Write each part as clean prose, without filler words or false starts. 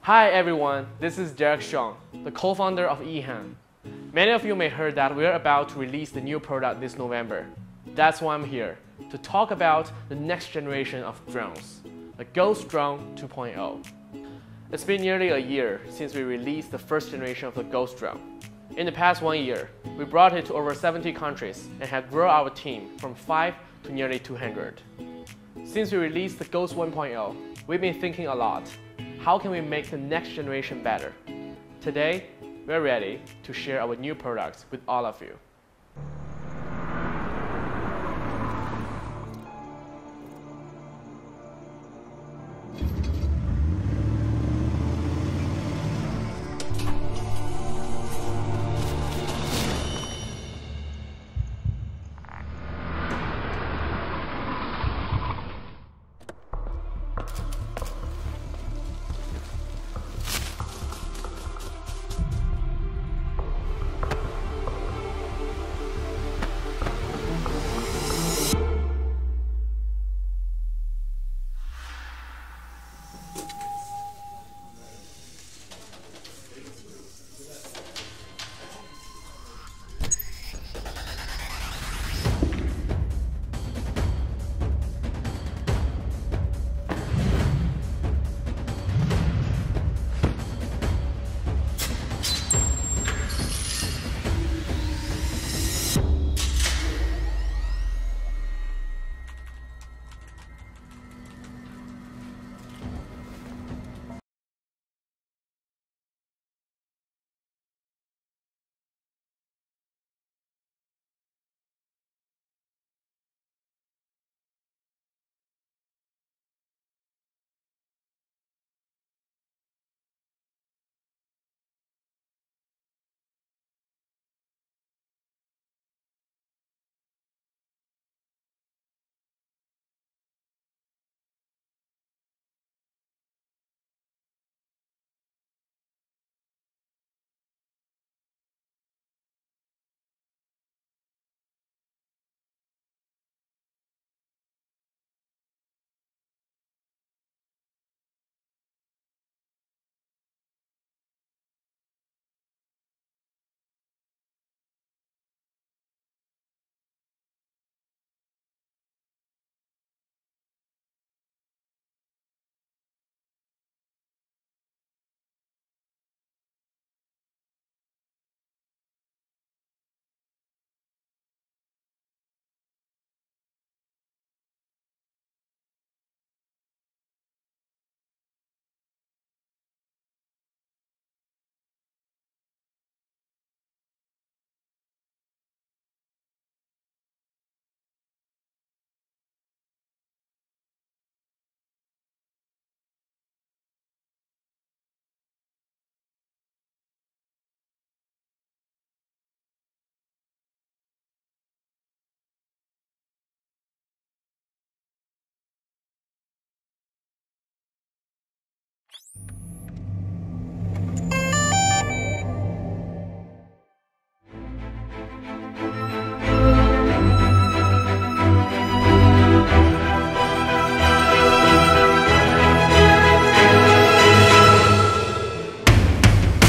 Hi everyone, this is Derek Xiong, the co-founder of Ehang. Many of you may heard that we are about to release the new product this November. That's why I'm here, to talk about the next generation of drones, the Ghost Drone 2.0. It's been nearly a year since we released the first generation of the Ghost Drone. In the past 1 year, we brought it to over 70 countries and have grown our team from 5 to nearly 200. Since we released the Ghost 1.0, we've been thinking a lot. How can we make the next generation better? Today, we're ready to share our new products with all of you.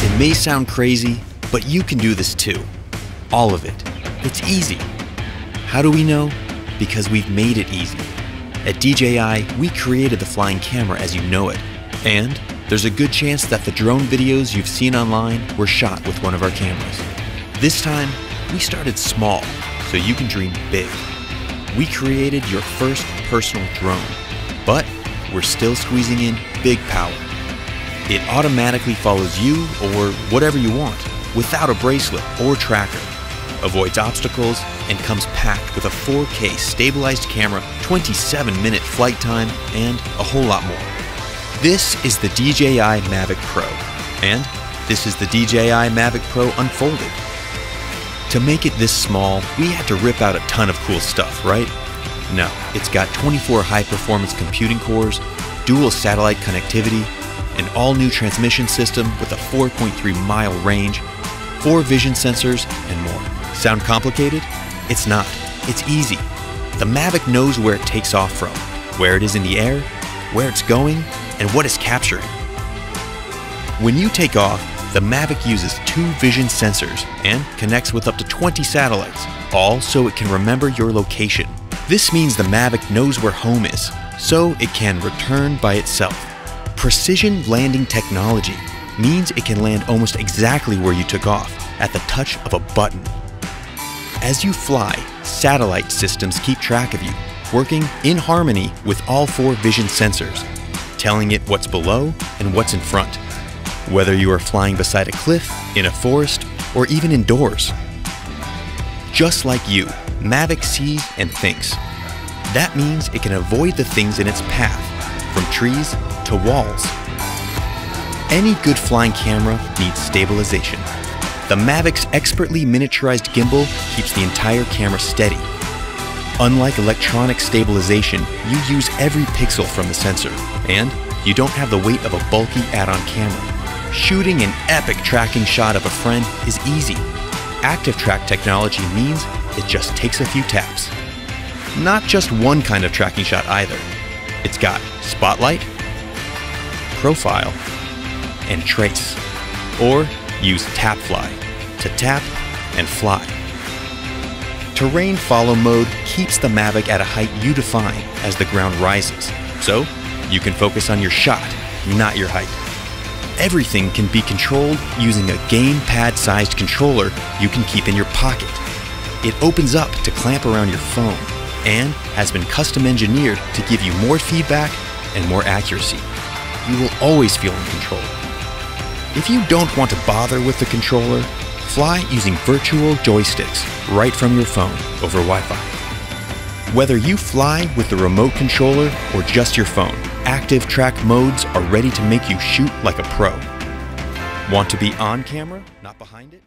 It may sound crazy, but you can do this too. All of it. It's easy. How do we know? Because we've made it easy. At DJI, we created the flying camera as you know it. And there's a good chance that the drone videos you've seen online were shot with one of our cameras. This time, we started small, so you can dream big. We created your first personal drone, but we're still squeezing in big power. It automatically follows you or whatever you want, without a bracelet or tracker, avoids obstacles, and comes packed with a 4K stabilized camera, 27-minute flight time, and a whole lot more. This is the DJI Mavic Pro, and this is the DJI Mavic Pro Unfolded. To make it this small, we had to rip out a ton of cool stuff, right? No, it's got 24 high-performance computing cores, dual satellite connectivity, an all-new transmission system with a 4.3-mile range, 4 vision sensors, and more. Sound complicated? It's not. It's easy. The Mavic knows where it takes off from, where it is in the air, where it's going, and what it's capturing. When you take off, the Mavic uses 2 vision sensors and connects with up to 20 satellites, all so it can remember your location. This means the Mavic knows where home is, so it can return by itself. Precision landing technology means it can land almost exactly where you took off, at the touch of a button. As you fly, satellite systems keep track of you, working in harmony with all 4 vision sensors, telling it what's below and what's in front, whether you are flying beside a cliff, in a forest, or even indoors. Just like you, Mavic sees and thinks. That means it can avoid the things in its path, from trees to walls. Any good flying camera needs stabilization. The Mavic's expertly miniaturized gimbal keeps the entire camera steady. Unlike electronic stabilization, you use every pixel from the sensor, and you don't have the weight of a bulky add-on camera. Shooting an epic tracking shot of a friend is easy. Active track technology means it just takes a few taps. Not just one kind of tracking shot either. It's got spotlight, profile, and trace. Or use tap fly to tap and fly. Terrain follow mode keeps the Mavic at a height you define as the ground rises, so you can focus on your shot, not your height. Everything can be controlled using a gamepad-sized controller you can keep in your pocket. It opens up to clamp around your phone and has been custom engineered to give you more feedback and more accuracy. You will always feel in control. If you don't want to bother with the controller, fly using virtual joysticks right from your phone over Wi-Fi. Whether you fly with the remote controller or just your phone, active track modes are ready to make you shoot like a pro. Want to be on camera, not behind it?